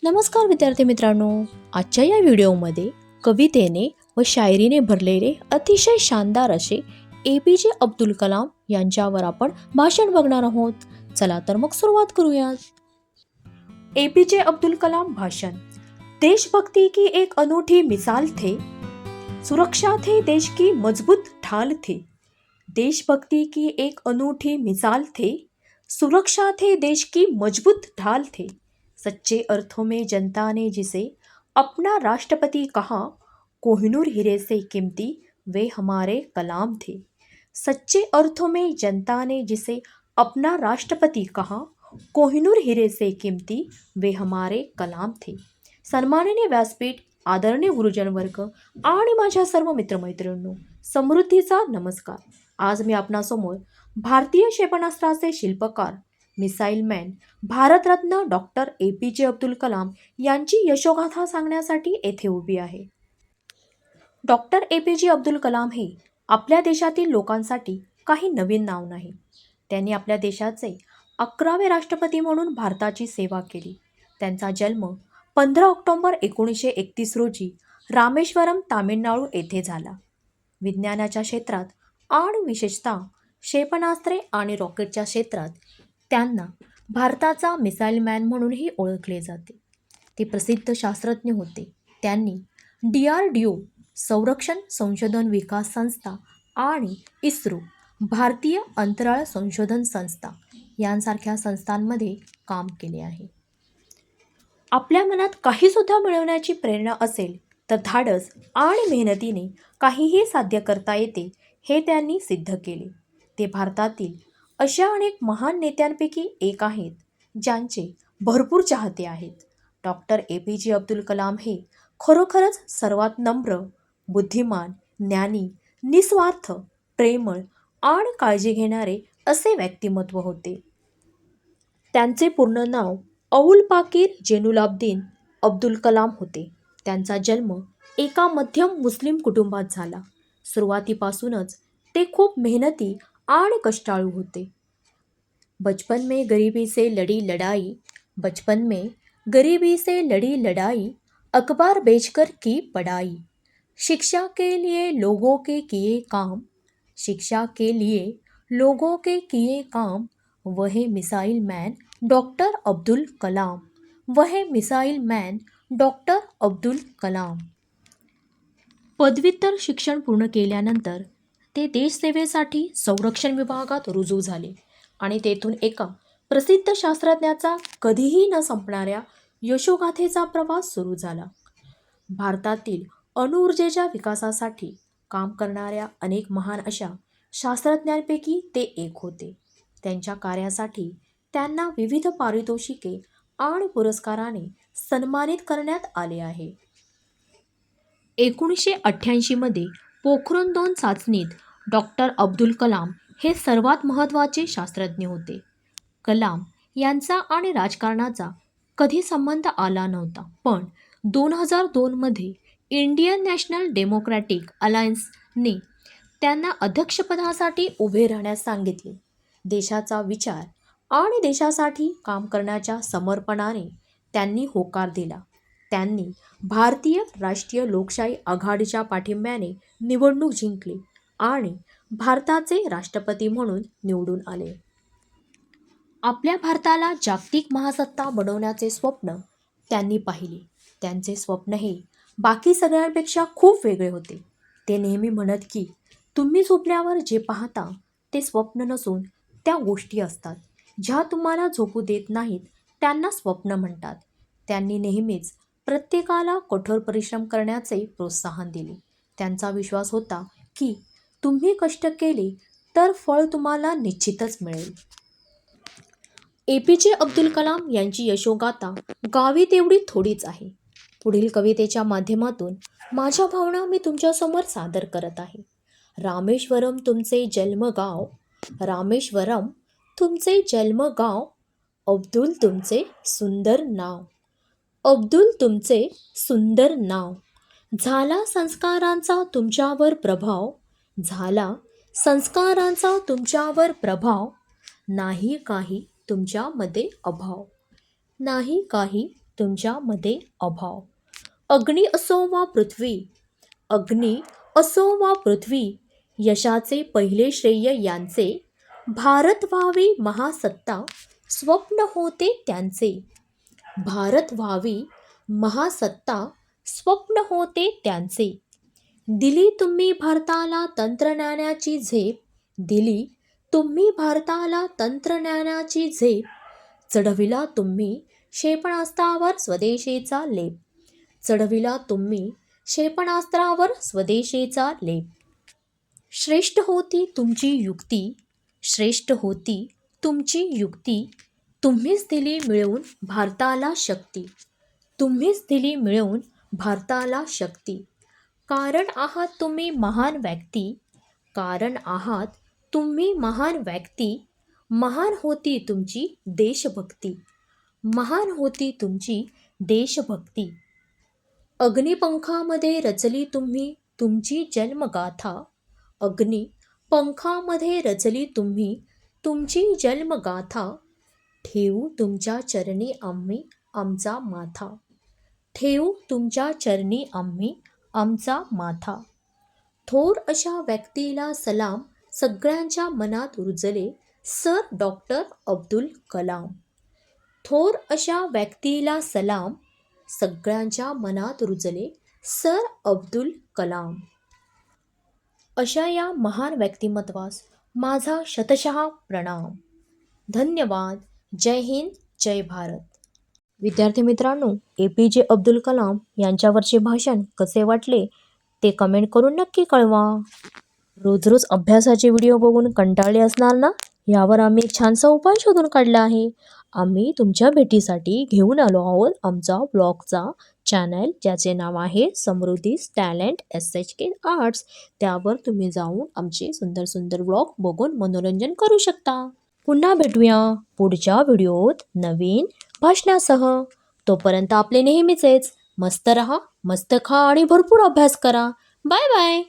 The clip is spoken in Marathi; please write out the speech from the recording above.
नमस्कार विद्यार्थी मित्रांनो. आजच्या या व्हिडिओमध्ये कवितेने व शायरीने भरलेले अतिशय शानदार असे APJ अब्दुल कलाम यांच्यावर आपण भाषण बघणार आहोत. चला तर मग सुरुवात करूयात. APJ अब्दुल कलाम भाषण. देशभक्ति की एक अनूठी मिसाल थे, सुरक्षा थे देश की मजबूत ढाल थे. देशभक्ति की एक अनूठी मिसाल थे, सुरक्षा थे देश की मजबूत ढाल थे. सच्चे अर्थों में जनता ने जिसे अपना राष्ट्रपति कहा, कोहिनूर हीरे से कीमती वे हमारे कलाम थे. सच्चे अर्थों में जनता ने जिसे अपना राष्ट्रपति कहा, कोहिनूर हिरे से किमती वे हमारे कलाम थे. सन्माननीय व्यासपीठ, आदरणीय गुरुजन वर्ग आणि माझ्या सर्व मित्रमैत्रिणींनो, समृद्धीचा नमस्कार. आज मी आपणासमोर भारतीय क्षेपणास्त्राचे शिल्पकार, missile man, Bharat Ratna doctor APJ Abdul Kalam यांची यशोगाथा सांगण्यासाठी येथे उभी आहे. डॉक्टर APJ अब्दुल कलाम हे आपल्या देशातील लोकांसाठी काही नवीन नाव नाही. त्यांनी आपल्या देशाचे 11वे राष्ट्रपती म्हणून भारताची सेवा केली. त्यांचा जन्म 15 ऑक्टोबर 1931 रोजी रामेश्वरम, तामिळनाडू येथे झाला. विज्ञानाच्या क्षेत्रात आणि विशेषतः क्षेपणास्त्रे आणि रॉकेटच्या क्षेत्रात त्यांना भारताचा मिसाईल मॅन म्हणूनही ओळखले जाते. ते प्रसिद्ध शास्त्रज्ञ होते. त्यांनी DRDO, संरक्षण संशोधन विकास संस्था आणि इस्रो, भारतीय अंतराळ संशोधन संस्था यांसारख्या संस्थांमध्ये काम केले आहे. आपल्या मनात काहीसुद्धा मिळवण्याची प्रेरणा असेल तर धाडस आणि मेहनतीने काहीही साध्य करता येते, हे त्यांनी सिद्ध केले. ते भारतातील अशा अनेक महान नेत्यांपैकी एक आहेत ज्यांचे भरपूर चाहते आहेत. डॉक्टर APJ अब्दुल कलाम हे खरोखरच सर्वात नम्र, बुद्धिमान, ज्ञानी, निस्वार्थ, प्रेमळ आणि काळजी घेणारे असे व्यक्तिमत्व होते. त्यांचे पूर्ण नाव अवुल पाकीर जैनुलाब्दीन अब्दुल कलाम होते. त्यांचा जन्म एका मध्यम मुस्लिम कुटुंबात झाला. सुरुवातीपासूनच ते खूप मेहनती आणि कष्टाळू होते. बचपन में गरीबी से लड़ी लड़ाई, बचपन में गरीबी से लड़ी लड़ाई, अखबार बेचकर की पढ़ाई, शिक्षा के लिए लोगों के किए काम, शिक्षा के लिए लोगों के किए काम, वह missile man doctor Abdul Kalam, वह missile man doctor Abdul Kalam. पदव्युत्तर शिक्षण पूर्ण केल्यानंतर ते देशसेवेसाठी संरक्षण विभागात रुजू झाले आणि तेथून एका प्रसिद्ध शास्त्रज्ञाचा कधीही न संपणाऱ्या यशोगाथेचा प्रवास सुरू झाला. भारतातील अणुऊर्जेच्या विकासासाठी काम करणाऱ्या अनेक महान अशा शास्त्रज्ञांपैकी ते एक होते. त्यांच्या कार्यासाठी त्यांना विविध पारितोषिके आणि पुरस्काराने सन्मानित करण्यात आले आहे. 1988 मध्ये पोखरण 2 चाचणीत डॉक्टर अब्दुल कलाम हे सर्वात महत्त्वाचे शास्त्रज्ञ होते. कलाम यांचा आणि राजकारणाचा कधी संबंध आला नव्हता, पण 2002 मध्ये इंडियन नॅशनल डेमोक्रॅटिक अलायन्सने त्यांना अध्यक्षपदासाठी उभे राहण्यास सांगितले. देशाचा विचार आणि देशासाठी काम करण्याच्या समर्पणाने त्यांनी होकार दिला. त्यांनी भारतीय राष्ट्रीय लोकशाही आघाडीच्या पाठिंब्याने निवडणूक जिंकली आणि भारताचे राष्ट्रपती म्हणून निवडून आले. आपल्या भारताला जागतिक महासत्ता बनवण्याचे स्वप्न त्यांनी पाहिले. त्यांचे स्वप्न हे बाकी सगळ्यांपेक्षा खूप वेगळे होते. ते नेहमी म्हणत की तुम्ही झोपल्यावर जे पाहता ते स्वप्न नसून त्या गोष्टी असतात ज्या तुम्हाला झोपू देत नाहीत, त्यांना स्वप्न म्हणतात. त्यांनी नेहमीच प्रत्येकाला कठोर परिश्रम करण्याचे प्रोत्साहन दिले. त्यांचा विश्वास होता की तुम्ही कष्ट केले तर फळ तुम्हाला निश्चितच मिळेल. APJ अब्दुल कलाम यांची यशोगाथा गावी तेवढी थोडीच आहे. पुढील कवितेच्या माध्यमातून माझ्या भावना मी तुमच्यासमोर सादर करत आहे. रामेश्वरम तुमचे जन्मगाव, रामेश्वरम तुमचे जन्मगाव, अब्दुल तुमचे सुंदर नाव, अब्दुल तुमचे सुंदर नाव. झाला संस्कारांचा तुमच्यावर प्रभाव, झाला संस्कारांचा तुमच्यावर प्रभाव, नाही काही तुमच्यामध्ये अभाव, नाही काही तुमच्यामध्ये अभाव. अग्नी असो वा पृथ्वी, अग्नी असो वा पृथ्वी, यशाचे पहिले श्रेय यांचे. भारत व्हावी महासत्ता, स्वप्न होते त्यांचे. भारत व्हावी महासत्ता, स्वप्न होते त्यांचे. दिली तुम्ही भारताला तंत्रज्ञानाची झेप, दिली तुम्ही भारताला तंत्रज्ञानाची झेप. चढविला तुम्ही क्षेपणास्त्रावर स्वदेशीचा लेप, चढविला तुम्ही क्षेपणास्त्रावर स्वदेशीचा लेप. श्रेष्ठ होती तुमची युक्ती, श्रेष्ठ होती तुमची युक्ती. तुम्हीच दिली मिळवून भारताला शक्ती, तुम्हीच दिली मिळवून भारताला शक्ती. कारण आहात तुम्ही महान व्यक्ती, कारण आहात तुम्ही महान व्यक्ती. महान होती तुमची देशभक्ती, महान होती तुमची देशभक्ती. अग्निपंखामध्ये रचली तुम्ही तुमची जन्मगाथा, अग्निपंखामध्ये रचली तुम्ही तुमची जन्मगाथा. ठेवू तुमच्या चरणी आम्ही आमचा माथा, ठेवू तुमच्या चरणी आम्ही आमचा माथा. थोर अशा व्यक्तीला सलाम, सगळ्यांच्या मनात रुजले सर डॉक्टर अब्दुल कलाम. थोर अशा व्यक्तीला सलाम, सगळ्यांच्या मनात रुजले सर अब्दुल कलाम. अशा या महान व्यक्तिमत्वास माझा शतशः प्रणाम. धन्यवाद. जय हिंद, जय भारत. विद्यार्थी मित्रांनो, APJ अब्दुल कलाम यांच्यावरचे भाषण कसे वाटले ते कमेंट करून नक्की कळवा. रोज रोज अभ्यासाचे व्हिडिओ बघून कंटाळले असणार ना, यावर आम्ही एक छानसा उपाय शोधून काढला आहे. आम्ही तुमच्या भेटीसाठी घेऊन आलो आहोत आमचा ब्लॉगचा चॅनल, ज्याचे नाव आहे समृद्धीज टॅलेंट SHK आर्ट्स. त्यावर तुम्ही जाऊन आमचे सुंदर सुंदर ब्लॉग बघून मनोरंजन करू शकता. पुन्हा भेटूया पुढच्या व्हिडिओत नवीन भाषणासह. तोपर्यंत आपले नेहमीचेच मस्त रहा, मस्त खा आणि भरपूर अभ्यास करा. Bye bye.